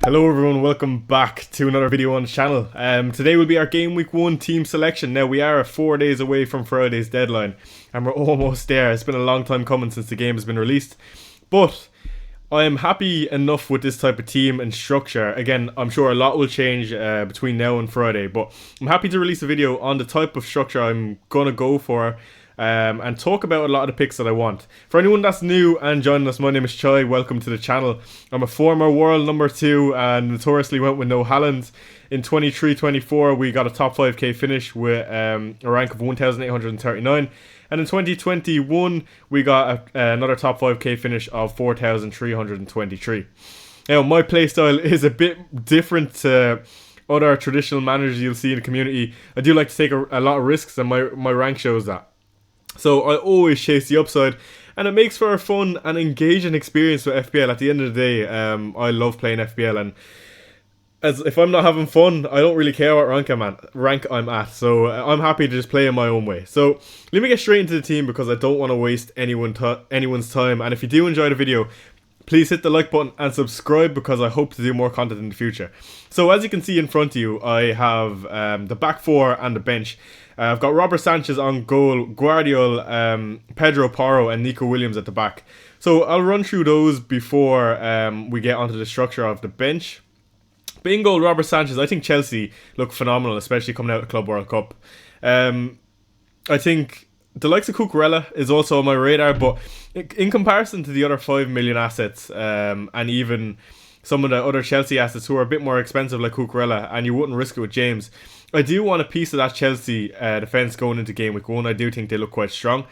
Hello everyone, welcome back to another video on the channel. Today will be our game week 1 team selection. Now we are 4 days away from Friday's deadline and we're almost there. It's been a long time coming since the game has been released, but I am happy enough with this type of team and structure. Again, I'm sure a lot will change between now and Friday, but I'm happy to release a video on the type of structure I'm gonna go for and talk about a lot of the picks that I want. For anyone that's new and joining us, my name is Chai. Welcome to the channel. I'm a former world number 2 and notoriously went with no Haaland. In 23-24 we got a top 5k finish with a rank of 1,839, and in 2021 we got another top 5k finish of 4,323. Now my playstyle is a bit different to other traditional managers you'll see in the community. I do like to take a lot of risks, and my rank shows that. So I always chase the upside, and it makes for a fun and engaging experience with FPL. At the end of the day, I love playing FPL, and if I'm not having fun, I don't really care what rank I'm at. So I'm happy to just play in my own way. So let me get straight into the team because I don't want to waste anyone's time. And if you do enjoy the video, please hit the like button and subscribe because I hope to do more content in the future. So as you can see in front of you, I have the back 4 and the bench. I've got Robert Sanchez on goal, Guardiola, Pedro Porro and Nico Williams at the back. So I'll run through those before we get onto the structure of the bench. But in goal, Robert Sanchez, I think Chelsea look phenomenal, especially coming out of the Club World Cup. I think the likes of Cucurella is also on my radar, but in comparison to the other 5 million assets and even some of the other Chelsea assets who are a bit more expensive like Cucurella, and you wouldn't risk it with James, I do want a piece of that Chelsea defence going into game week 1. I do think they look quite strong.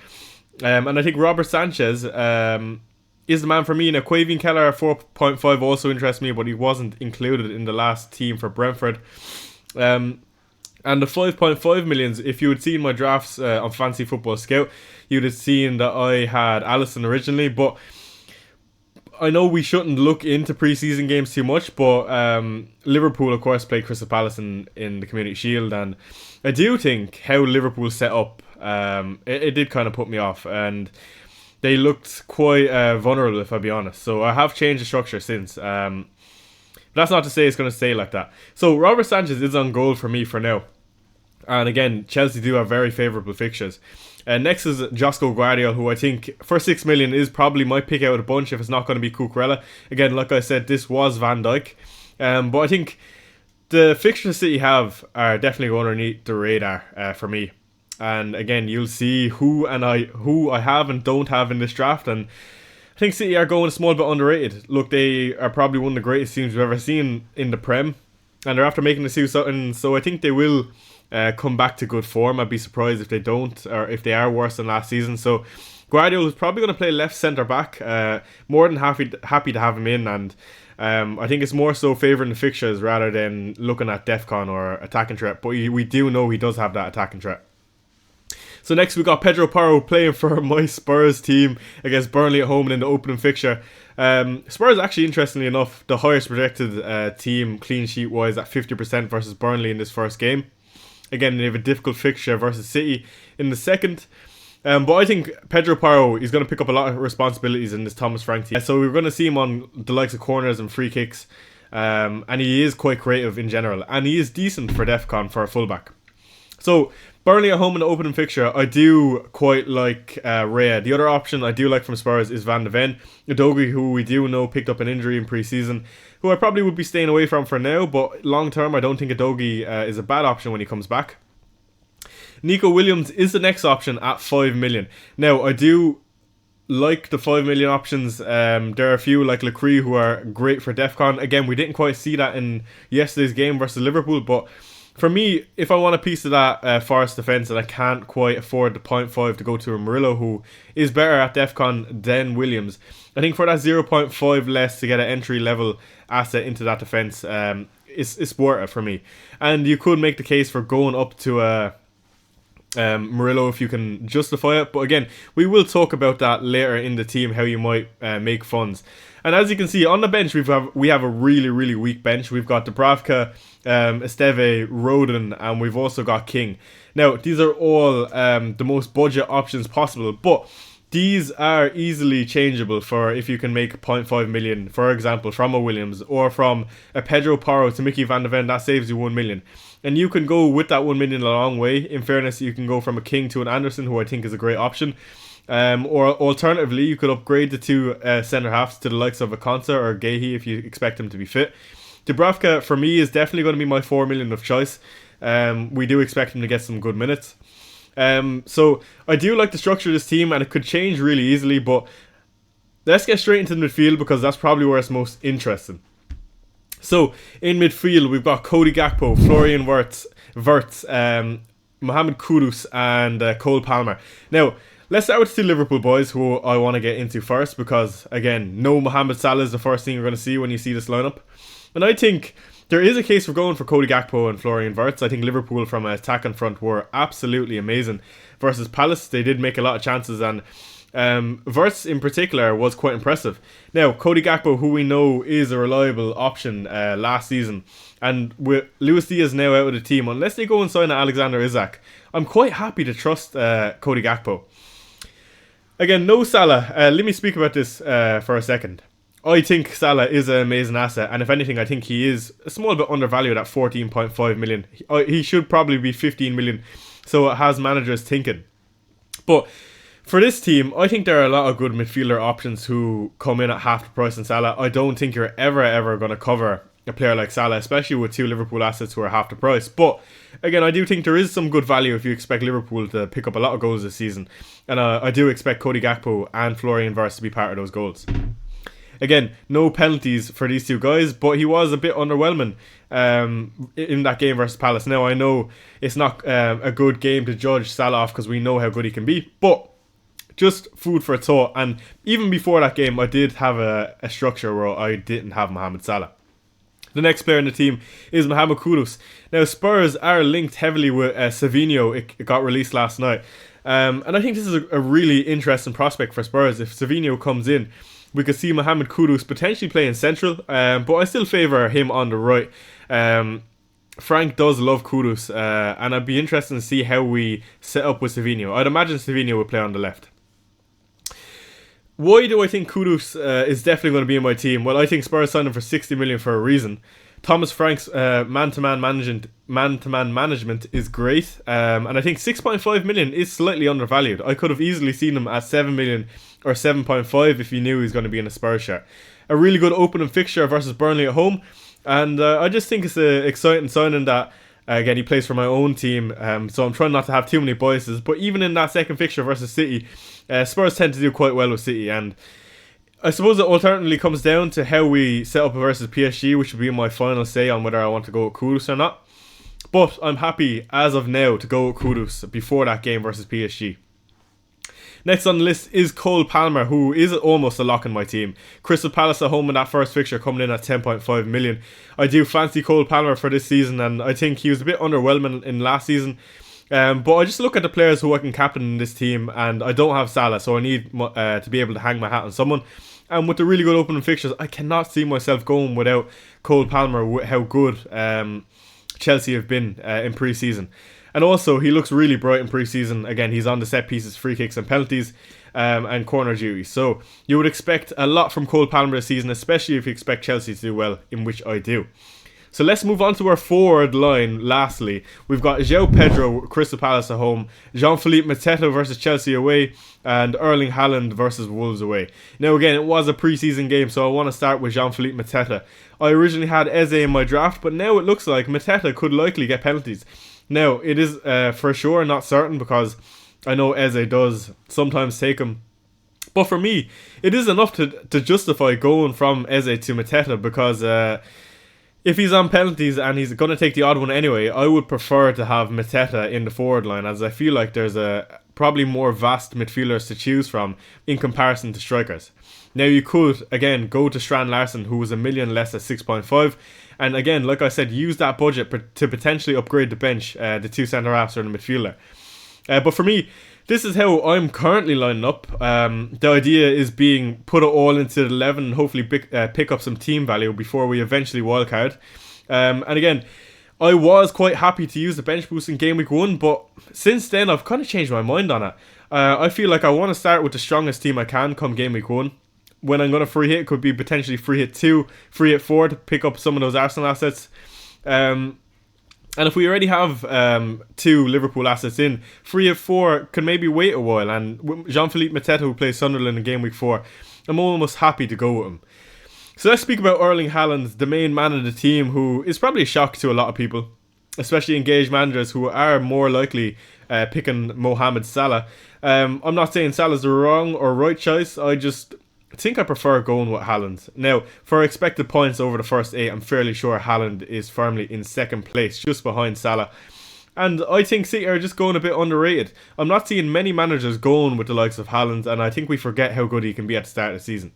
And I think Robert Sanchez is the man for me. Now, Quavian Keller at 4.5 also interests me, but he wasn't included in the last team for Brentford. And the 5.5 millions, if you had seen my drafts on Fantasy Football Scout, you'd have seen that I had Alisson originally, but I know we shouldn't look into preseason games too much, but Liverpool, of course, played Crystal Palace in the Community Shield, and I do think how Liverpool set up, it did kind of put me off, and they looked quite vulnerable, if I'll be honest. So I have changed the structure since. That's not to say it's going to stay like that. So Robert Sanchez is on goal for me for now. And again, Chelsea do have very favourable fixtures. Next is Josko Guardiola, who I think for 6 million is probably my pick out of the bunch if it's not going to be Cucurella. Again, like I said, this was Van Dijk. But I think the fixtures City have are definitely going underneath the radar for me. And again, you'll see who I have and don't have in this draft. And I think City are going a small bit underrated. Look, they are probably one of the greatest teams we've ever seen in the Prem, and they're after making the suit something. So I think they will come back to good form. I'd be surprised if they don't, or if they are worse than last season. So Guardiola is probably going to play left centre back. More than happy to have him in, and I think it's more so favouring the fixtures rather than looking at DEFCON or attacking threat. But we do know he does have that attacking threat. So next we got Pedro Porro playing for my Spurs team against Burnley at home and in the opening fixture. Spurs actually, interestingly enough, the highest projected team clean sheet wise at 50% versus Burnley in this first game. Again, they have a difficult fixture versus City in the second. But I think Pedro Porro is going to pick up a lot of responsibilities in this Thomas Frank team. So we're going to see him on the likes of corners and free kicks. And he is quite creative in general. And he is decent for DEFCON for a fullback. So Burnley at home in the opening fixture, I do quite like Raya. The other option I do like from Spurs is Van de Ven. Udogie, who we do know picked up an injury in pre-season, who I probably would be staying away from for now, but long term I don't think Udogie is a bad option when he comes back. Nico Williams is the next option at 5 million. Now, I do like the 5 million options. There are a few like Lecree who are great for DEFCON. Again, we didn't quite see that in yesterday's game versus Liverpool, but for me, if I want a piece of that Forest defence and I can't quite afford the 0.5 to go to a Murillo, who is better at DEFCON than Williams, I think for that 0.5 less to get an entry level asset into that defence, it's worth it for me. And you could make the case for going up to a Murillo if you can justify it, but again, we will talk about that later in the team, how you might make funds. And as you can see on the bench, we have a really weak bench. We've got Dubravka, Esteve, Rodon, and we've also got King. Now, these are all the most budget options possible, but these are easily changeable for if you can make 0.5 million, for example, from a Williams or from a Pedro Porro to Mickey van de Ven. That saves you 1 million. And you can go with that 1 million a long way. In fairness, you can go from a King to an Anderson, who I think is a great option. Or alternatively, you could upgrade the two centre halves to the likes of a Konsa or Gehi if you expect him to be fit. Dubravka, for me, is definitely going to be my 4 million of choice. We do expect him to get some good minutes. So I do like the structure of this team, and it could change really easily, but let's get straight into the midfield because that's probably where it's most interesting. So in midfield, we've got Cody Gakpo, Florian Wirtz, Mohamed Kudus, and Cole Palmer. Now, let's start with the two Liverpool boys who I want to get into first because, again, no Mohamed Salah is the first thing you're going to see when you see this lineup. And I think there is a case for going for Cody Gakpo and Florian Wirtz. I think Liverpool from an attacking front were absolutely amazing versus Palace. They did make a lot of chances, and Wirtz in particular was quite impressive. Now, Cody Gakpo, who we know is a reliable option last season, and with Luis Diaz now out of the team, unless they go and sign Alexander Isak, I'm quite happy to trust Cody Gakpo. Again, no Salah. Let me speak about this for a second. I think Salah is an amazing asset, and if anything, I think he is a small bit undervalued at 14.5 million. He should probably be 15 million, so it has managers thinking. But for this team, I think there are a lot of good midfielder options who come in at half the price in Salah. I don't think you're ever going to cover a player like Salah, especially with two Liverpool assets who are half the price. But again, I do think there is some good value if you expect Liverpool to pick up a lot of goals this season, and I do expect Cody Gakpo and Florian Wirtz to be part of those goals. Again, no penalties for these two guys, but he was a bit underwhelming in that game versus Palace. Now, I know it's not a good game to judge Salah off because we know how good he can be, but just food for thought. And even before that game, I did have a structure where I didn't have Mohamed Salah. The next player in the team is Mohamed Kudus. Now, Spurs are linked heavily with Savinho. It got released last night. And I think this is a really interesting prospect for Spurs. If Savinho comes in, we could see Mohamed Kudus potentially playing central, but I still favour him on the right. Frank does love Kudus, and I'd be interested to see how we set up with Savinho. I'd imagine Savinho would play on the left. Why do I think Kudus is definitely going to be in my team? Well, I think Spurs signed him for 60 million for a reason. Thomas Frank's man-to-man management is great, and I think 6.5 million is slightly undervalued. I could have easily seen him at 7 million or 7.5 if you knew he was going to be in a Spurs shirt. A really good opening fixture versus Burnley at home, and I just think it's an exciting signing that, again, he plays for my own team, so I'm trying not to have too many biases, but even in that second fixture versus City, Spurs tend to do quite well with City, and I suppose it alternatively comes down to how we set up versus PSG, which will be my final say on whether I want to go with Kudus or not. But I'm happy as of now to go with Kudus before that game versus PSG. Next on the list is Cole Palmer, who is almost a lock in my team. Crystal Palace at home in that first fixture coming in at 10.5 million. I do fancy Cole Palmer for this season, and I think he was a bit underwhelming in last season. But I just look at the players who I can captain in this team, and I don't have Salah, so I need to be able to hang my hat on someone. And with the really good opening fixtures, I cannot see myself going without Cole Palmer with how good Chelsea have been in pre-season. And also, he looks really bright in pre-season. Again, he's on the set pieces, free kicks and penalties, and corner duties. So you would expect a lot from Cole Palmer this season, especially if you expect Chelsea to do well, in which I do. So let's move on to our forward line. Lastly, we've got João Pedro, Crystal Palace at home, Jean-Philippe Mateta versus Chelsea away, and Erling Haaland versus Wolves away. Now again, it was a pre-season game, so I want to start with Jean-Philippe Mateta. I originally had Eze in my draft, but now it looks like Mateta could likely get penalties. Now, it is for sure not certain because I know Eze does sometimes take them. But for me, it is enough to justify going from Eze to Mateta because if he's on penalties and he's going to take the odd one anyway, I would prefer to have Mateta in the forward line, as I feel like there's probably more vast midfielders to choose from in comparison to strikers. Now you could, again, go to Strand Larsen, who was $1 million less at 6.5, and again, like I said, use that budget to potentially upgrade the bench, the two centre-halves or the midfielder. But for me, this is how I'm currently lining up. The idea is being put it all into the 11 and hopefully pick up some team value before we eventually wildcard. And again, I was quite happy to use the bench boost in game week 1, but since then I've kind of changed my mind on it. I feel like I want to start with the strongest team I can come game week 1. When I'm going to free hit, it could be potentially free hit 2, free hit 4 to pick up some of those Arsenal assets. And if we already have 2 Liverpool assets in, free hit 4 can maybe wait a while. And with Jean-Philippe Mateta, who plays Sunderland in game week 4, I'm almost happy to go with him. So let's speak about Erling Haaland, the main man of the team, who is probably a shock to a lot of people, especially engaged managers who are more likely picking Mohamed Salah. I'm not saying Salah's the wrong or right choice. I just think I prefer going with Haaland. Now, for expected points over the first 8, I'm fairly sure Haaland is firmly in second place, just behind Salah. And I think City are just going a bit underrated. I'm not seeing many managers going with the likes of Haaland, and I think we forget how good he can be at the start of the season.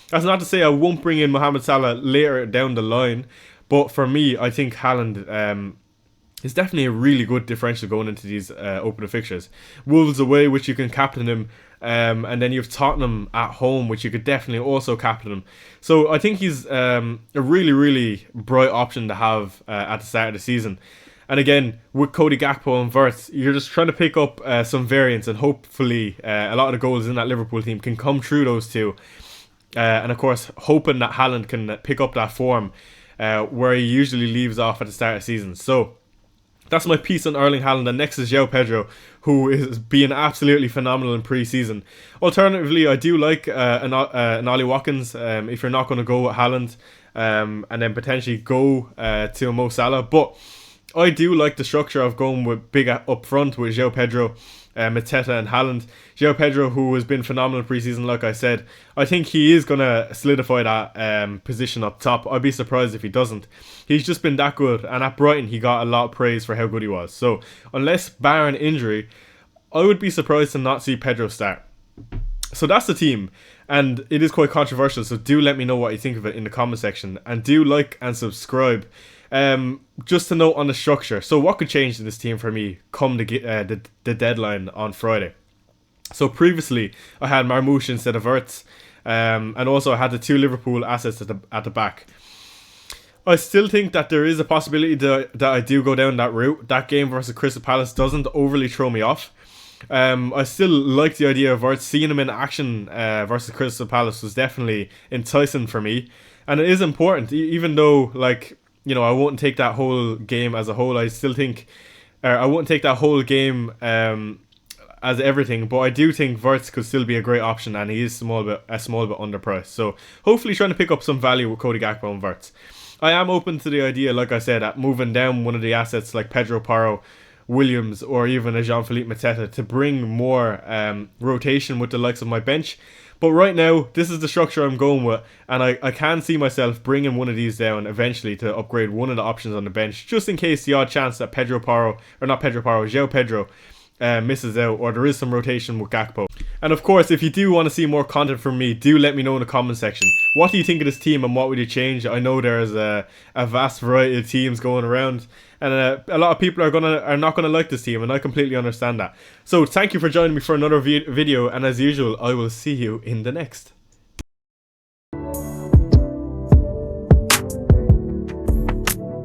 That's not to say I won't bring in Mohamed Salah later down the line, but for me, I think Haaland is definitely a really good differential going into these opening fixtures. Wolves away, which you can captain him, and then you have Tottenham at home, which you could definitely also captain him. So I think he's a really, really bright option to have at the start of the season. And again, with Cody Gakpo and Wirtz, you're just trying to pick up some variance, and hopefully a lot of the goals in that Liverpool team can come through those two. And of course, hoping that Haaland can pick up that form where he usually leaves off at the start of the season. So that's my piece on Erling Haaland. And next is João Pedro, who is being absolutely phenomenal in pre-season. Alternatively, I do like an Ollie Watkins if you're not going to go with Haaland, and then potentially go to Mo Salah. But I do like the structure of going with big up front with João Pedro, Mateta and Haaland. João Pedro, who has been phenomenal pre-season, like I said, I think he is going to solidify that position up top. I'd be surprised if he doesn't. He's just been that good, and at Brighton he got a lot of praise for how good he was. So unless barring injury, I would be surprised to not see Pedro start. So that's the team, and it is quite controversial, so do let me know what you think of it in the comment section, and do like and subscribe. Just to note on the structure, so what could change in this team for me come the deadline on Friday? So previously I had Marmoush instead of Wirtz, and also I had the 2 Liverpool assets at the back. I still think that there is a possibility that I do go down that route. That game versus Crystal Palace doesn't overly throw me off. I still like the idea of Wirtz. Seeing him in action versus Crystal Palace was definitely enticing for me, and it is important, even though, like, you know, I won't take that whole game as a whole. I still think I won't take that whole game as everything, but I do think Wirtz could still be a great option, and he is a small bit underpriced. So hopefully trying to pick up some value with Cody Gakpo and Wirtz. I am open to the idea, like I said, at moving down one of the assets like Pedro Porro, Williams, or even a Jean-Philippe Mateta to bring more rotation with the likes of my bench. But right now, this is the structure I'm going with, and I can see myself bringing one of these down eventually to upgrade one of the options on the bench, just in case the odd chance that João Pedro misses out, or there is some rotation with Gakpo. And of course, if you do want to see more content from me, do let me know in the comment section. What do you think of this team, and what would you change? I know there's a vast variety of teams going around, and a lot of people are not gonna like this team, and I completely understand that. So thank you for joining me for another video, and as usual, I will see you in the next.